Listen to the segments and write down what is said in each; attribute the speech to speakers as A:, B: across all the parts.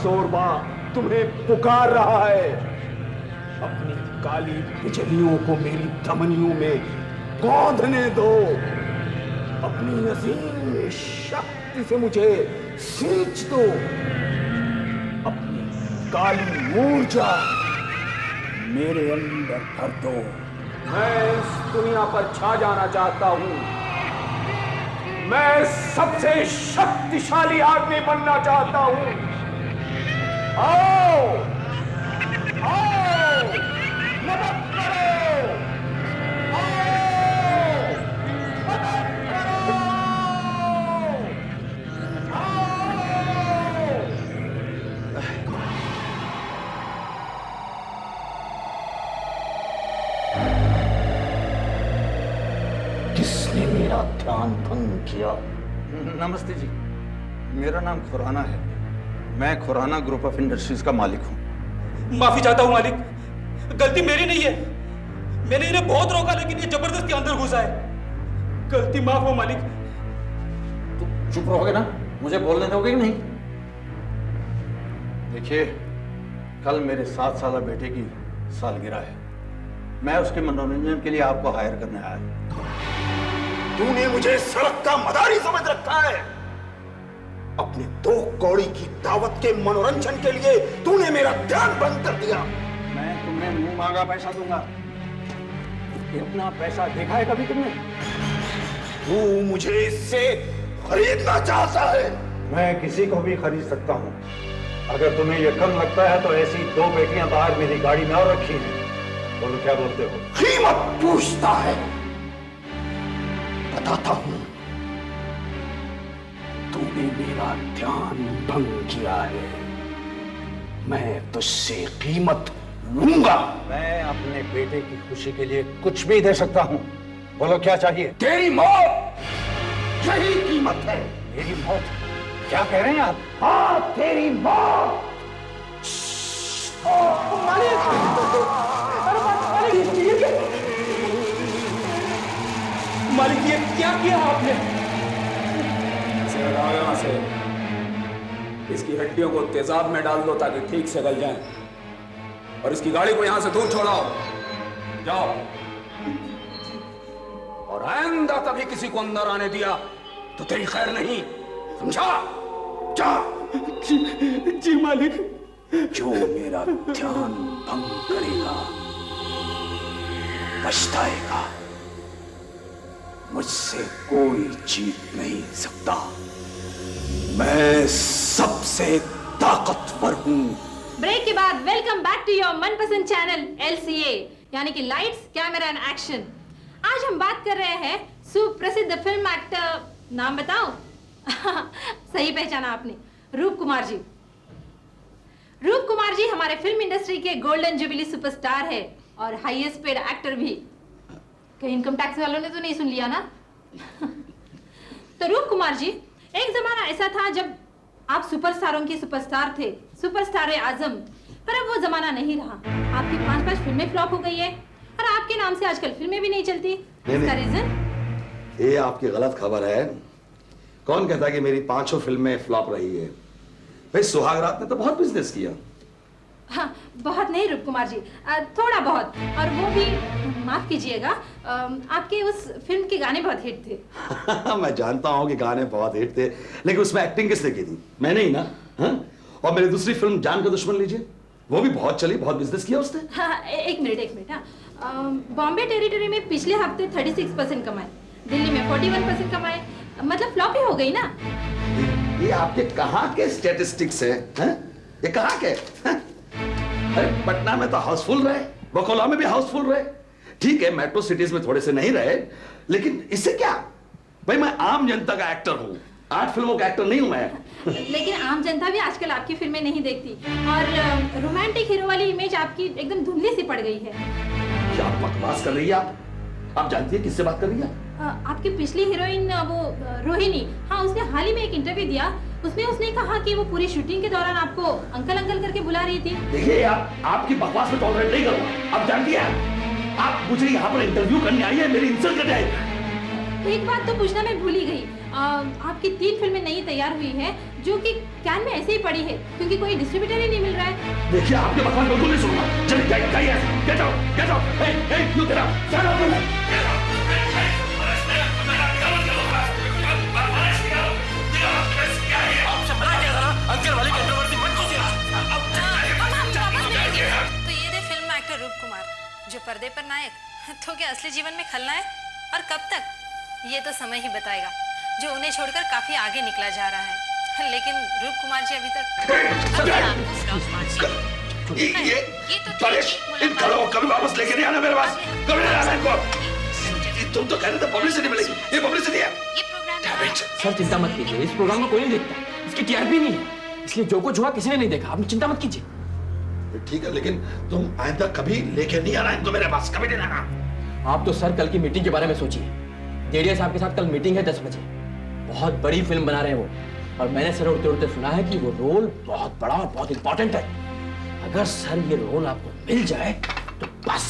A: सोरबा तुम्हें पुकार रहा है। अपनी काली बिजलियों को मेरी धमनियों में कौंधने दो। अपनी असीम शक्ति से मुझे सींच दो। अपनी काली ऊर्जा मेरे अंदर भर दो। मैं इस दुनिया पर छा जाना चाहता हूं। मैं सबसे शक्तिशाली आदमी बनना चाहता हूं। आओ, आओ, मदद करो, आओ, मदद करो, आओ। किसने मेरा ध्यान भंग किया?
B: नमस्ते जी, मेरा नाम खुराना है। मैं खुराना ग्रुप ऑफ इंडस्ट्रीज का मालिक हूँ।
C: माफी चाहता हूँ मालिक, गलती मेरी नहीं है। मैंने इन्हें बहुत रोका लेकिन ये जबरदस्ती अंदर घुसा है। गलती माफ हो मालिक।
B: तो चुप रहोगे ना? मुझे बोलने दोगे कि नहीं? देखिए, कल मेरे 7 साल बेटे की सालगिरह है। मैं उसके मनोरंजन के लिए आपको हायर करने आया।
A: तूने मुझे सड़क का मदारी समझ रखा है। अपने 2 कौड़ी की दावत के मनोरंजन के लिए तूने मेरा ध्यान भंग कर दिया।
B: मैं तुम्हें मुंह मांगा पैसा दूंगा। इतना पैसा देखा है कभी तुमने?
A: तू मुझे इससे खरीदना चाहता है?
B: मैं किसी को भी खरीद सकता हूँ। अगर तुम्हें यह कम लगता है तो ऐसी 2 बेटियां बाहर मेरी गाड़ी में और रखी हैं। बोलो, क्या बोलते हो?
A: कीमत पूछता है। बताता हूं, तूने मेरा ध्यान भंग किया है। मैं तुझसे कीमत लूंगा।
B: मैं अपने बेटे की खुशी के लिए कुछ भी दे सकता हूँ। बोलो, क्या चाहिए?
A: तेरी मौत, यही कीमत है।
B: मेरी मौत? क्या कह रहे हैं आप?
A: हाँ, तेरी मौत।
C: मालिक, ये क्या किया आपने?
A: इसे हटाओ यहां से। इसकी हड्डियों को तेजाब में डाल दो ताकि ठीक से गल जाएं। और इसकी गाड़ी को यहां से दूर छोड़ाओ। जाओ। और आइंदा कभी किसी को अंदर आने दिया तो तेरी खैर नहीं, समझा? जा।
C: जी मालिक।
A: जो मेरा ध्यान भंग करेगा पछताएगा। मुझसे कोई जीत नहीं सकता। मैं सबसे ताकतवर हूं।
D: ब्रेक के बाद वेलकम बैक टू योर मनपसंद चैनल LCA, यानी कि लाइट्स कैमरा एंड एक्शन। आज हम बात कर रहे हैं सुप्रसिद्ध फिल्म एक्टर, नाम बताओ? सही पहचाना आपने, रूप कुमार जी। रूप कुमार जी हमारे फिल्म इंडस्ट्री के गोल्डन जुबिली सुपरस्टार है और हाईएस्ट पेड एक्टर भी। कहीं इनकम टैक्स वालों ने तो नहीं सुन लिया ना? तो रूप कुमार जी, एक जमाना ऐसा था जब आप सुपरस्टारों की सुपरस्टार थे, सुपरस्टार आजम। पर अब वो जमाना नहीं रहा। आपकी 5 फिल्में फ्लॉप हो गई है और आपके नाम से आजकल फिल्में भी नहीं चलती। इसका रीजन?
E: ये आपकी गलत खबर है। कौन कहता है कि मेरी 5 फिल्में फ्लॉप रही है? भाई, सुहागरात ने तो बहुत बिजनेस किया।
D: हाँ, बहुत नहीं रूप कुमार जी, थोड़ा बहुत। और वो भी, माफ कीजिएगा, आपके उस फिल्म के गाने बहुत हिट थे।
E: मैं जानता हूँ कि गाने बहुत हिट थे, लेकिन उसमें एक्टिंग किसने की थी? मैंने ही ना। हाँ? और मेरी दूसरी फिल्म जान का दुश्मन लीजिए, वो भी बहुत चली, बहुत बिजनेस किया उसने।
D: हाँ, एक मिनट। हाँ, बॉम्बे टेरिटरी में पिछले हफ्ते 36% कमाए, दिल्ली में 41% कमाए, मतलब फ्लॉप ही हो गई ना।
E: ये आपके कहाँ के स्टैटिस्टिक्स हैं? ये कहाँ के? अरे पटना में तो हाउसफुल रहे, बकोला में भी हाउसफुल रहे। ठीक है, मेट्रो सिटीज में थोड़े से नहीं रहे, लेकिन इससे क्या? भाई, मैं आम जनता का एक्टर हूँ, 8 फिल्मों का एक्टर नहीं हूं मैं।
D: लेकिन आम जनता भी आजकल आपकी फिल्में नहीं देखती और रोमांटिक हीरो वाली इमेज आपकी एकदम धुंधली सी पड़ गई है।
E: क्या बकवास कर रही है आप जानती है किससे बात कर रही है?
D: आपकी पिछली हीरोइन वो रोहिणी, हाँ, उसने हाल ही में एक इंटरव्यू दिया। उसमें उसने कहा कि वो पूरी शूटिंग के दौरान आपको अंकल अंकल करके बुला रही थी।
E: देखिए, आपकी बकवास में टॉलरेट नहीं करूंगा। आप जानती हैं, आप मुझे यहाँ पर इंटरव्यू करने आई है, मेरी इंसल्ट करने आई है।
D: एक बात तो पूछना मैं भूल ही गई। आपकी 3 फिल्में नई तैयार हुई है जो कि कैन में ऐसे ही पड़ी है क्योंकि कोई डिस्ट्रीब्यूटर ही नहीं मिल रहा है।
E: देखिए आपके बकवास बिल्कुल नहीं सुनूंगा। चलिए जाइए, get out, get out. Hey you get out, get out.
C: Uncle वाली कंट्रोवर्सी मत कीजिए।
F: तो ये थे फिल्म एक्टर रूप कुमार, जो पर्दे पर नायक तो क्या असली जीवन में खलनायक, और कब तक ये तो समय ही बताएगा, जो उन्हें छोड़कर काफी आगे निकला जा रहा है। लेकिन रूप कुमार जी अभी तक
E: ये
F: तो
E: परेश, इन करो कभी वापस लेके नहीं आना मेरे पास, कभी नहीं आना इनको। तुम तो कह रहे थे पब्लिसिटी मिलेगी, ये पब्लिसिटी है।
F: ये प्रोग्राम
E: Damn it.
G: सर चिंता मत कीजिए, इस प्रोग्राम को कोई नहीं देखता, इसकी टीआरपी नहीं है, इसलिए जो कुछ हुआ किसी ने नहीं देखा। आप चिंता मत कीजिए।
E: ठीक है, लेकिन तुम आइंदा कभी लेके नहीं आना इनको मेरे पास, कभी नहीं लाना।
G: आप तो सर कल की मीटिंग के बारे में सोचिए। डेडिया साहब के साथ कल मीटिंग है 10 बजे। बहुत बड़ी फिल्म बना रहे हैं वो, और मैंने सर उड़ते उड़ते सुना है कि वो रोल बहुत बड़ा और बहुत इंपॉर्टेंट है। अगर सर ये रोल आपको मिल जाए तो बस।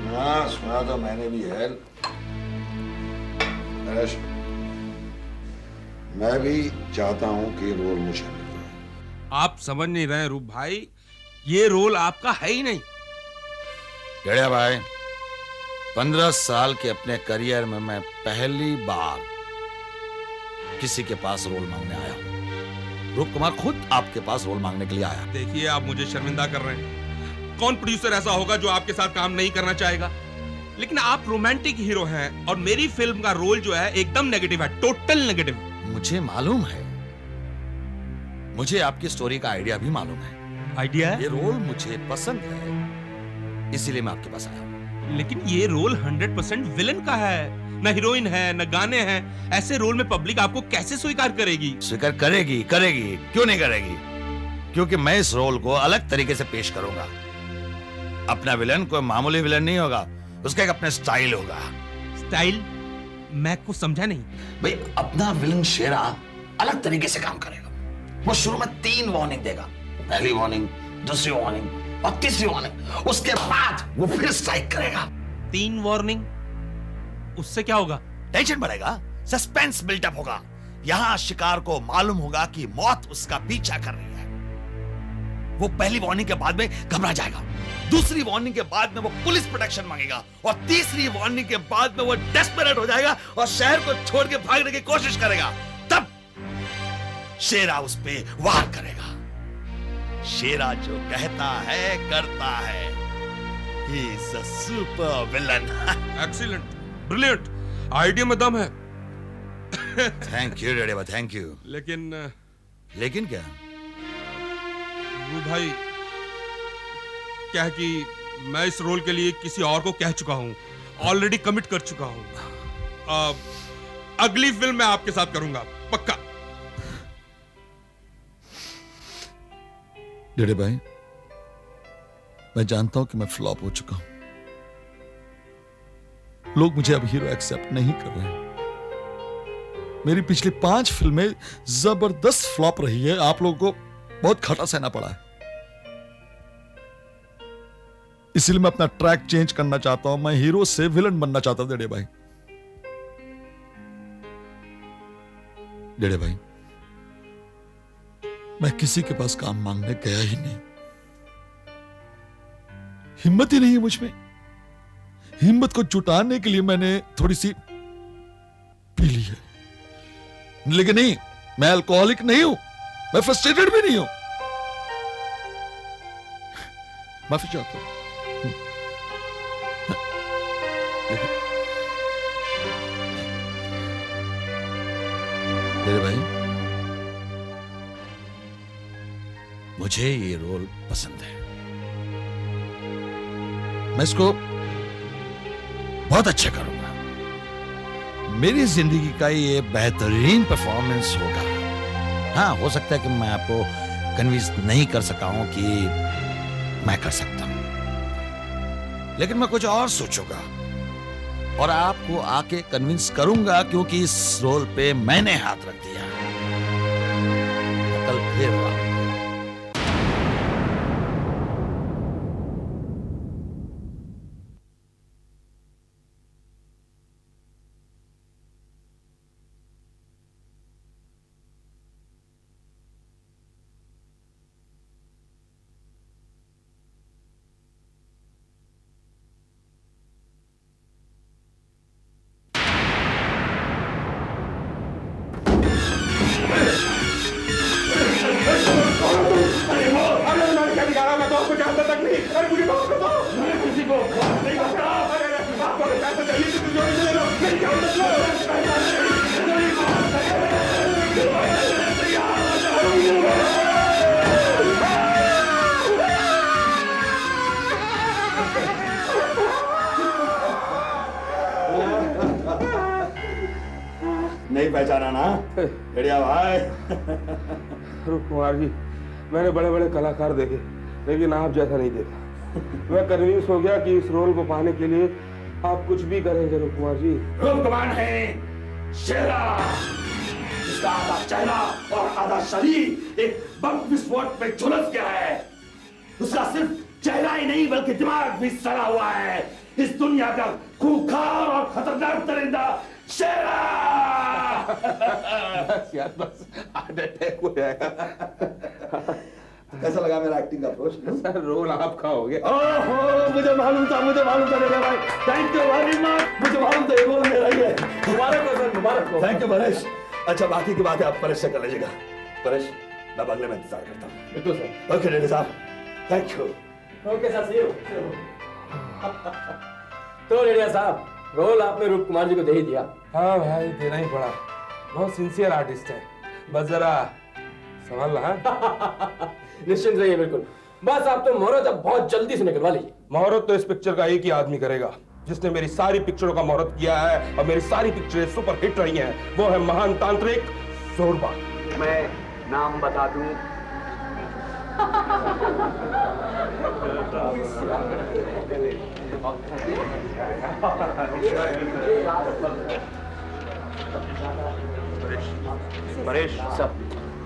E: हाँ, सुना तो मैंने भी है। परेश, मैं भी चाहता हूँ कि रोल मुझे मिल जाए।
H: आप समझ नहीं रहे रूप भाई, ये रोल आपका है ही नहीं।
I: डेढ़िया भाई, 15 साल के अपने करियर में मैं पहली बार किसी के पास रोल मांगने आया हूं। रूप कुमार खुद आपके पास रोल मांगने के लिए आया।
H: देखिए, आप मुझे शर्मिंदा कर रहे हैं। कौन प्रोड्यूसर ऐसा होगा जो आपके साथ काम नहीं करना चाहेगा? लेकिन आप रोमांटिक हीरो हैं और मेरी फिल्म का रोल जो है एकदम नेगेटिव है, टोटल नेगेटिव।
I: मुझे मालूम है, मुझे आपकी स्टोरी का आइडिया भी मालूम है।
H: आइडिया है?
I: ये रोल मुझे पसंद है, इसीलिए मैं आपके पास आया हूं।
H: लेकिन ये रोल 100% विलन का है, न हीरोइन है न गाने हैं। ऐसे रोल में पब्लिक आपको कैसे स्वीकार करेगी?
I: स्वीकार करेगी, करेगी, क्यों नहीं करेगी? क्योंकि मैं इस रोल को अलग तरीके से पेश करूंगा। अपना विलन कोई मामूली विलन नहीं होगा, उसका एक अपना स्टाइल होगा।
H: स्टाइल? मैं कुछ समझा नहीं।
E: भाई, अपना विलन शेरा अलग तरीके से काम करेगा। वो शुरू में 3 वार्निंग देगा, पहली वार्निंग, दूसरी वार्निंग और तीसरी वार्निंग। उसके बाद वो फिर स्ट्राइक करेगा।
H: 3 वार्निंग? उससे क्या होगा?
I: टेंशन बढ़ेगा, सस्पेंस बिल्डअप होगा। यहां शिकार को मालूम होगा कि मौत उसका पीछा कर रही है। वो पहली वार्निंग के बाद में घबरा जाएगा, दूसरी वार्निंग के बाद में वो पुलिस प्रोटेक्शन मांगेगा, और तीसरी वार्निंग के बाद में वो डेस्परेट हो जाएगा और शहर को छोड़ के भागने की कोशिश करेगा। तब शेरा उस पे वार करेगा। शेरा जो कहता है करता है। He is a super villain.
H: Excellent, brilliant, idea में दम है।
I: थैंक यू डेडेबा, थैंक यू। लेकिन क्या?
H: वो भाई, क्या है कि मैं इस रोल के लिए किसी और को कह चुका हूं, ऑलरेडी कमिट कर चुका हूं। अगली फिल्म मैं आपके साथ करूंगा, पक्का।
I: डेडे भाई, मैं जानता हूं कि मैं फ्लॉप हो चुका हूं। लोग मुझे अब हीरो एक्सेप्ट नहीं कर रहे हैं। मेरी पिछली 5 फिल्में जबरदस्त फ्लॉप रही है। आप लोगों को बहुत घाटा सहना पड़ा है। इसलिए मैं अपना ट्रैक चेंज करना चाहता हूं। मैं हीरो से विलन बनना चाहता हूं। डेडे भाई, डेडे भाई, मैं किसी के पास काम मांगने गया ही नहीं। हिम्मत ही नहीं है मुझ में। हिम्मत को जुटाने के लिए मैंने थोड़ी सी पी ली है। लेकिन नहीं, मैं अल्कोहलिक नहीं हूं, मैं फ्रस्ट्रेटेड भी नहीं हूं। माफी चाहता हूं। मेरे भाई, मुझे ये रोल पसंद है। मैं इसको बहुत अच्छा करूंगा। मेरी जिंदगी का ये बेहतरीन परफॉर्मेंस होगा। हाँ, हो सकता है कि मैं आपको कन्विंस नहीं कर सका हूं कि मैं कर सकता हूं, लेकिन मैं कुछ और सोचूंगा और आपको आके कन्विंस करूंगा, क्योंकि इस रोल पे मैंने हाथ रख दिया। कल फिर आऊंगा।
E: नहीं पहचाना ना बढ़िया भाई।
J: रूप कुमार जी, मैंने बड़े बड़े कलाकार देखे लेकिन आप जैसा नहीं देखा। मैं कन्विंस हो गया कि इस रोल को पाने के लिए आप कुछ भी करेंगे रूप कुमार जी।
E: रूप कुमार है शेरा, जिसका आधा चेहरा और आधा शरीर एक बम विस्फोट में झुलस गया है। उसका सिर्फ चेहरा ही नहीं बल्कि दिमाग भी सड़ा हुआ है। इस दुनिया का खूंखार और खतरनाक दरिंदा शेरा।
J: यार बस हार्ट अटैक हो जाएगा।
E: कैसा लगा मेरा एक्टिंग का अप्रोच?
J: सर रोल आपका हो गया।
E: ओहो, मुझे मालूम था मेरे भाई। Thank you very much. मुझे मालूम था ये रोल मेरा ही है।
J: मुबारक हो सर, मुबारक हो।
E: Thank you Paresh. अच्छा बाकी की बातें आप परेश से कर लीजिएगा। परेश मैं बंगले में इंतजार करता हूँ।
J: बिल्कुल सर।
E: ओके रेड्डी साहब, thank you.
G: Okay sir, see you. तो रेडिया साहब, रोल आपने रूप कुमार जी को दे ही दिया।
J: हाँ भाई, देना ही पड़ा। बहुत सिंसियर आर्टिस्ट है, बस जरा संभालना। हाँ
G: निश्चिंत रहिए, बिल्कुल। बस आप तो मुहूर्त अब बहुत जल्दी से निकलवा लीजिए।
J: मुहूर्त तो इस पिक्चर का एक ही आदमी करेगा जिसने मेरी सारी पिक्चरों का मुहूर्त किया है और मेरी सारी पिक्चरें सुपर हिट रही हैं। वो है महान तांत्रिक जोरबा।
A: मैं नाम बता दूं,
J: परेश सब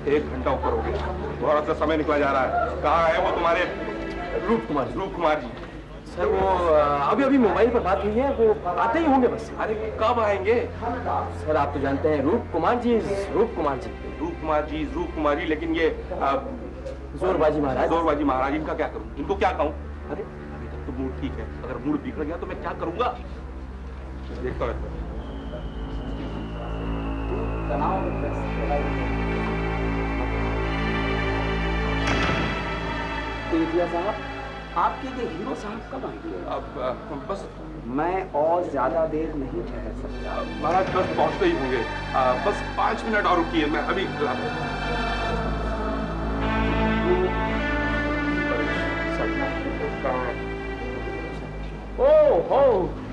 J: 1 घंटा ऊपर हो गया, मुहूर्त का समय निकला जा रहा है। कहाँ है वो तुम्हारे रूप कुमार जी?
G: सर वो अभी मोबाइल पर बात हुई है, वो आते ही होंगे बस।
J: अरे कब आएंगे?
G: सर आप तो जानते हैं रूप कुमार जी,
J: लेकिन ये
G: जोरबाजी
J: महाराज इनका क्या करूं? इनको क्या कहूं? अरे अभी तक तो मूड ठीक है, अगर मूड बिगड़ गया तो मैं क्या करूंगा? देखता हूं।
A: साहब, आपके ये हीरो साहब कब आएंगे?
J: अब बस
A: मैं और ज्यादा देर नहीं ठहर सकता।
J: महाराज बस पहुंचते ही होंगे। बस 5 मिनट और रुकिए, मैं अभी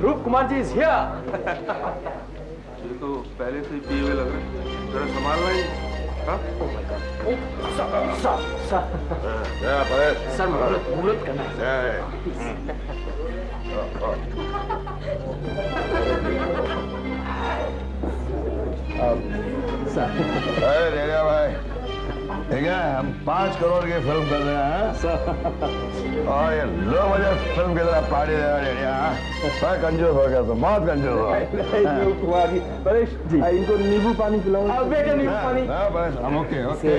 G: रूप कुमार जी इज हियर।
J: ये तो पहले से पिए हुए लग रहे हैं, जरा संभालना ही।
G: सर मुहूर्त करना है।
I: रेडिया भाई, ठीक है, हम 5 करोड़ की फिल्म कर रहे हैं और ये लो मुझे फिल्म की तरह पार्टी दे रहा है। कंजूस हो गया तो बहुत कंजूस हो।
J: कुमार जी, परेश जी, इनको नींबू पानी पिलाओ।
G: बेटा नींबू पानी।
I: हम ओके ओके।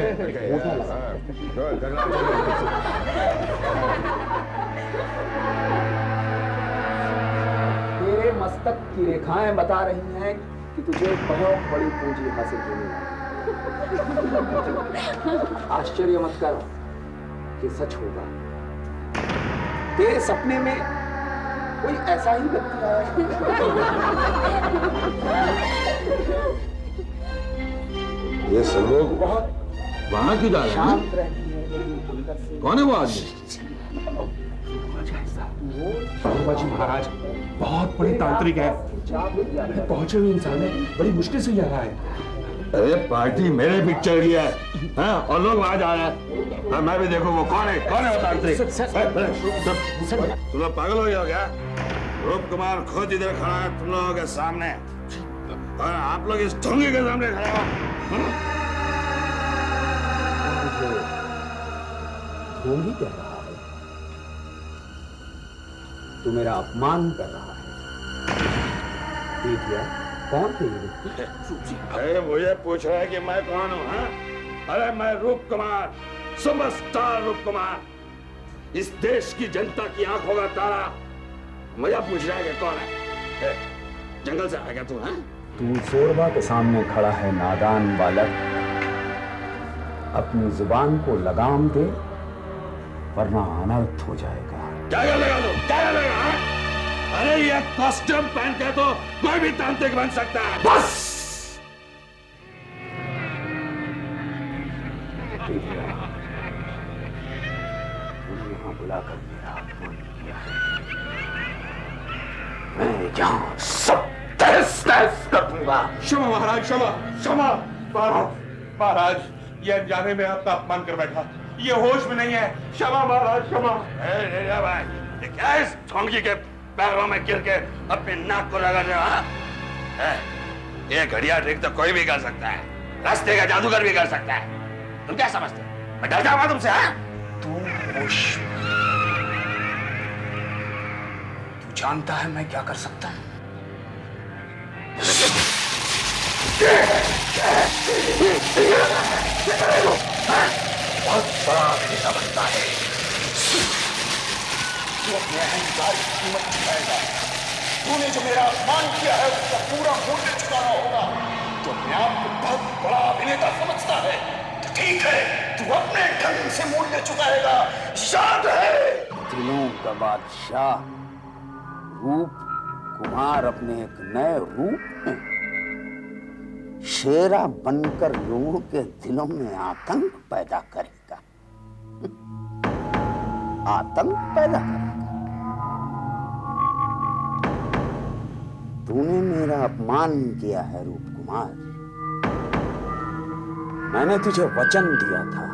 A: तेरे मस्तक की रेखाएं बता रही हैं कि तुझे बहुत बड़ी पूंजी हासिल होने वाली है। आश्चर्य मत कर, ये सच होगा। तेरे सपने में कोई ऐसा ही व्यक्ति आया।
I: ये सब लोग
A: बहुत
I: वहां क्यों जा रहे हैं?
A: शांत रहती है।
I: कौन है वो आदमी?
J: जोरबाजी महाराज बहुत बड़े तांत्रिक है, पहुंचे हुए इंसान है, बड़ी मुश्किल से आ रहा है।
I: अरे पार्टी मेरे पिक्चर की है, हाँ? और लोग वहां जा रहे हैं। हाँ, मैं भी देखो वो कौन है वो तांत्रिक। तुम लोग पागल हो गए हो क्या? रूप कुमार खुद इधर खड़ा है तुम लोगों के सामने और आप लोग इस ढोंगी के सामने खड़े हो।
A: ढोंगी कह रहा है? तू मेरा अपमान कर रहा है। देखिए कौन थे ये व्यक्ति?
I: अरे मुझे पूछ रहा है कि मैं कौन हूँ? हाँ? अरे मैं रूप कुमार, सुपरस्टार रूप कुमार, इस देश की जनता की आंखों का तारा। मुझे पूछ रहा है कि कौन है? जंगल से आ गया तू? हाँ?
A: तू जोरबा के सामने खड़ा है नादान बालक, अपनी जुबान को लगाम दे वरना अनर्थ हो जाएगा।
I: क्या लगा दो? क्या लगा? हाँ? अरे ये कॉस्ट्यूम पहन के तो कोई भी तांत्रिक बन सकता है। बस
A: यहाँ बुलाकर मेरा अपमान किया है, मैं यहाँ सब तहस नहस कर दूंगा।
E: करूंगा।
J: क्षमा महाराज, क्षमा क्षमा। महाराज महाराज, ये अनजाने में आपका अपमान कर बैठा, ये होश में नहीं है। क्षमा महाराज, क्षमा।
E: भाई, ये क्या है इस ढोंगी के पैरों में गिर के अपने नाक को रगड़ रहे हो? ये घड़िया ट्रिक तो कोई भी कर सकता है, रास्ते का जादूगर भी कर सकता है। तुम क्या समझते हो मैं डर जाऊंगा तुमसे?
A: तू होश, तू जानता है मैं क्या कर सकता हूं?
E: बहुत बड़ा अभिनेता बनता है,
A: तू अपने अहंकार की कीमत चुकाएगा। तूने जो मेरा अपमान किया है उसका पूरा मूल्य चुकाना होगा। तू अपने आप को बहुत बड़ा अभिनेता समझता है तो ठीक है, तू अपने ढंग से मूल्य चुकाएगा। याद है?
K: दिलों का बादशाह रूप कुमार अपने एक नए रूप में शेरा बनकर लोगों के दिलों में आतंक पैदा करेगा। आतंक पैदा करेगा। तूने मेरा अपमान किया है रूप कुमार। मैंने तुझे वचन दिया था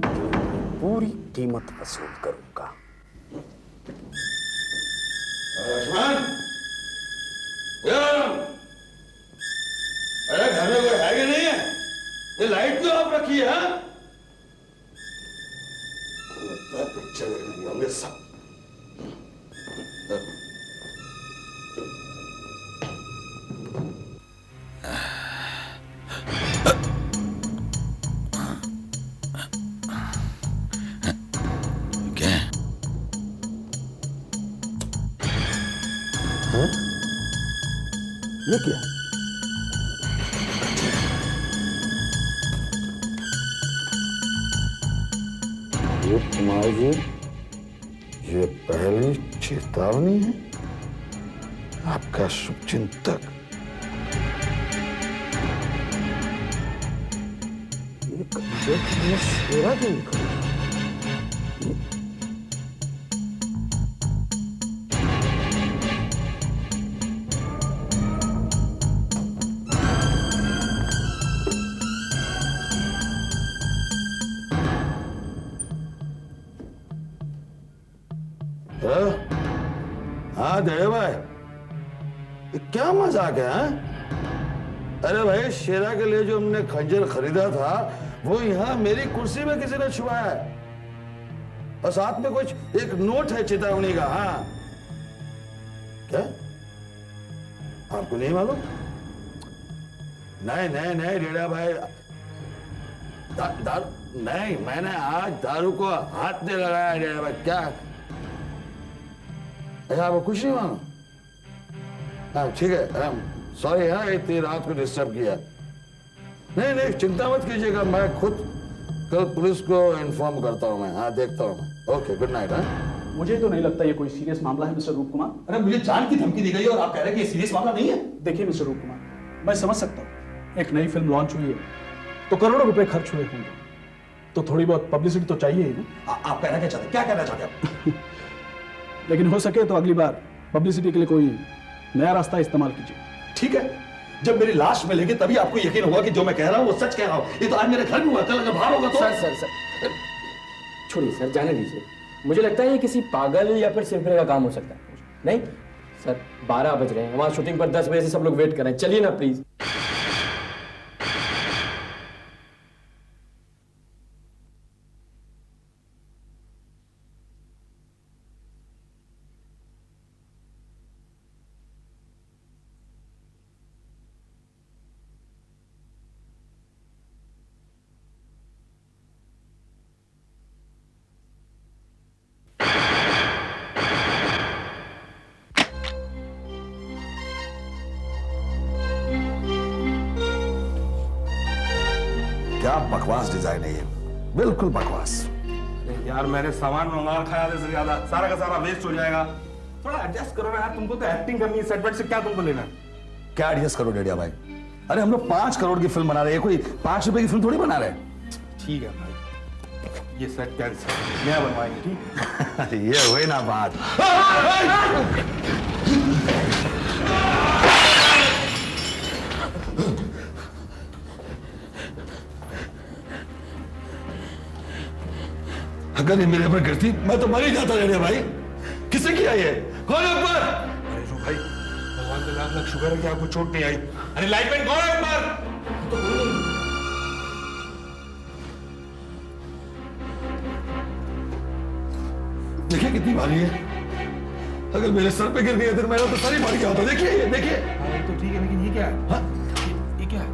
K: कि मैं पूरी कीमत वसूल करूंगा।
E: लक्ष्मण, अरे घर में कोई है कि नहीं है? ये लाइट क्यों ऑफ रखी है? लगता है पिक्चर देखने होंगे सब। क्या?
K: ये क्या? रूप कुमार जी, ये पहली चेतावनी है आपका शुभचिंतक। ये कब्जे में शेरा क्यों निकला?
E: हाँ दे भाई, ये क्या मजाक है? हाँ? अरे भाई, शेरा के लिए जो हमने खंजर खरीदा था वो यहाँ मेरी कुर्सी में किसी ने छुपाया है, और साथ में कुछ एक नोट है चेतावनी का। हाँ क्या आपको नहीं मालूम? नहीं नहीं नहीं डेढ़ा भाई, दारू नहीं, मैंने आज दारू को हाथ नहीं लगाया डेढ़ा भाई। क्या अच्छा, आपको कुछ नहीं मालूम? हाँ ठीक है, सॉरी हाँ इतनी रात को डिस्टर्ब किया। नहीं नहीं चिंता मत कीजिएगा, मैं खुद कल पुलिस को इन्फॉर्म करता हूँ मैं। हाँ देखता हूँ मैं। Okay good night. हाँ
L: मुझे तो नहीं लगता ये कोई सीरियस मामला है मिस्टर रूप कुमार।
A: अरे मुझे जान की धमकी दी गई और आप कह रहे हैं कि ये सीरियस मामला नहीं है।
L: देखिए मिस्टर रूप कुमार, मैं समझ सकता हूँ एक नई फिल्म लॉन्च हुई है तो करोड़ों रुपए खर्च हुए होंगे, तो थोड़ी बहुत पब्लिसिटी तो चाहिए ही ना।
A: आप कहना क्या चाहते हैं? क्या कहना चाहते हैं?
L: लेकिन हो सके तो अगली बार पब्लिसिटी के लिए कोई नया रास्ता इस्तेमाल कीजिए।
A: ठीक है, जब मेरी लाश मिलेगी तभी आपको यकीन होगा कि जो मैं कह रहा हूं वो सच कह रहा हूं। ये तो आज मेरे घर में हुआ, कल अगर बाहर होगा तो।
G: सर छोड़िए सर, जाने दीजिए। मुझे लगता है ये किसी पागल या फिर सिरफिरे का काम हो सकता है। नहीं सर, 12 बज रहे हैं, हमारे शूटिंग पर 10 बजे से सब लोग वेट कर रहे हैं। चलिए ना प्लीज।
E: क्या बकवास डिजाइन है ये, बिल्कुल बकवास।
J: यार मैंने सामान मंगा खाया से ज्यादा, सारा का सारा वेस्ट हो जाएगा। थोड़ा एडजस्ट करो ना यार, तुमको तो एक्टिंग करनी है, सेट वेट से क्या तुमको लेना है?
E: क्या एडजस्ट करो डेढ़िया भाई? अरे हम लोग 5 करोड़ की फिल्म बना रहे हैं, कोई 5 रुपए की फिल्म थोड़ी बना रहे हैं।
J: ठीक है भाई, ये सेट कैंसिल, नया बनवाएंगे। ठीक
E: ये हुई ना बात। अगर ये मेरे ऊपर गिरती मैं तो मर ही जाता रे भाई। किसने किया ये? कौन है ऊपर?
H: अरे रू भाई, भगवान का लाख लाख शुक्र है कि आपको चोट नहीं आई। अरे लाइटमैन कौन है ऊपर?
E: देखिए कितनी भारी है। अगर मेरे सर पे गिर गई तो मेरा तो सर ही भर गया होता। देखिए ये देखिए।
H: तो ठीक है, लेकिन ये क्या है?
E: हाँ?
H: ये क्या है?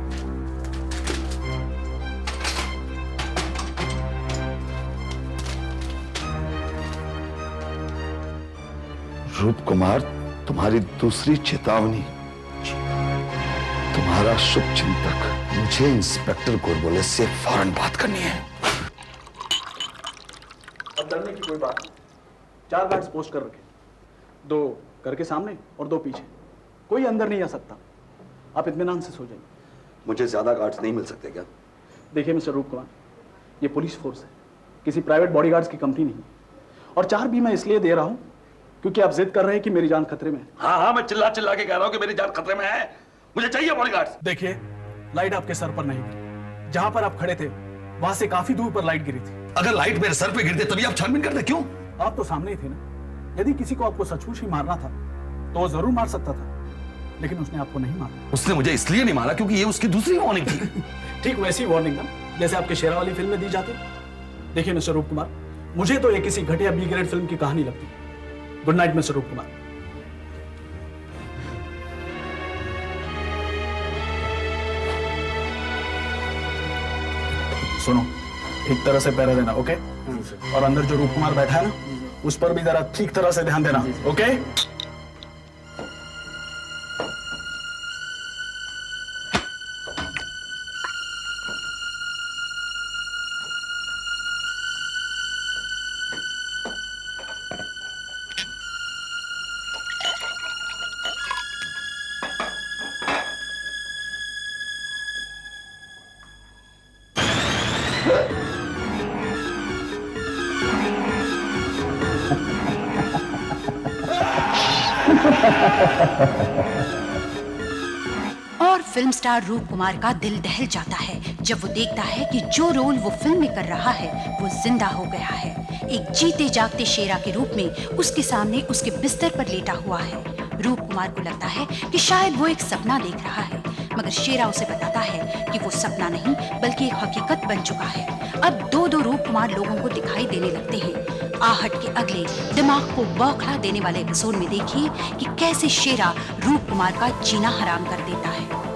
E: रूप कुमार, तुम्हारी दूसरी चेतावनी। तुम्हारा शुभ चिंतक। मुझे इंस्पेक्टर गोरबोले से फौरन बात करनी है।
L: अब डरने की कोई बात नहीं। 4 गार्ड्स पोस्ट कर रखे, 2 घर के सामने और 2 पीछे। कोई अंदर नहीं आ सकता। आप इत्मीनान से सो जाइए।
E: मुझे ज्यादा गार्ड्स नहीं मिल सकते क्या?
L: देखिए मिस्टर रूप कुमार, ये पुलिस फोर्स है, किसी प्राइवेट बॉडीगार्ड्स की कंपनी नहीं है। और 4 भी मैं इसलिए दे रहा हूं क्योंकि आप जिद कर रहे हैं कि मेरी जान खतरे में है।
E: हाँ, मैं चिल्ला चिल्ला के कह रहा हूं कि मेरी जान खतरे में है। मुझे चाहिए बॉडीगार्ड्स।
L: देखिए, लाइट आपके सर पर नहीं गिरी। जहां पर आप खड़े थे वहां से काफी दूर पर लाइट गिरी थी।
E: अगर लाइट मेरे सर पे गिरते तभी आप छानबीन करते, क्यों?
L: आप तो सामने ही थे ना। यदि किसी को आपको सचमुच ही मारना था तो वो जरूर मार सकता था, लेकिन उसने आपको नहीं मारा।
E: उसने मुझे इसलिए नहीं मारा क्योंकि ये उसकी दूसरी वार्निंग थी।
L: ठीक वैसी वार्निंग ना जैसे आपके शेरा वाली फिल्म में दी जाती। देखिए मिस्टर रूप कुमार, मुझे तो ये किसी घटिया बी ग्रेड फिल्म की कहानी लगती। गुड नाइट मिस्टर रूप कुमार। सुनो, ठीक तरह से पहरा देना, ओके? और अंदर जो रूप कुमार बैठा है ना, उस पर भी जरा ठीक तरह से ध्यान देना, ओके?
M: और फिल्म स्टार रूप कुमार का दिल दहल जाता है जब वो देखता है कि जो रोल वो फिल्म में कर रहा है वो जिंदा हो गया है। एक जीते जागते शेरा के रूप में उसके सामने उसके बिस्तर पर लेटा हुआ है। रूप कुमार को लगता है कि शायद वो एक सपना देख रहा है, मगर शेरा उसे बताता है कि वो सपना नहीं बल्कि एक हकीकत बन चुका है। अब 2-2 रूप कुमार लोगों को दिखाई देने लगते हैं। आहट के अगले दिमाग को बौखला देने वाले एपिसोड में देखिए कि कैसे शेरा रूप कुमार का जीना हराम कर देता है।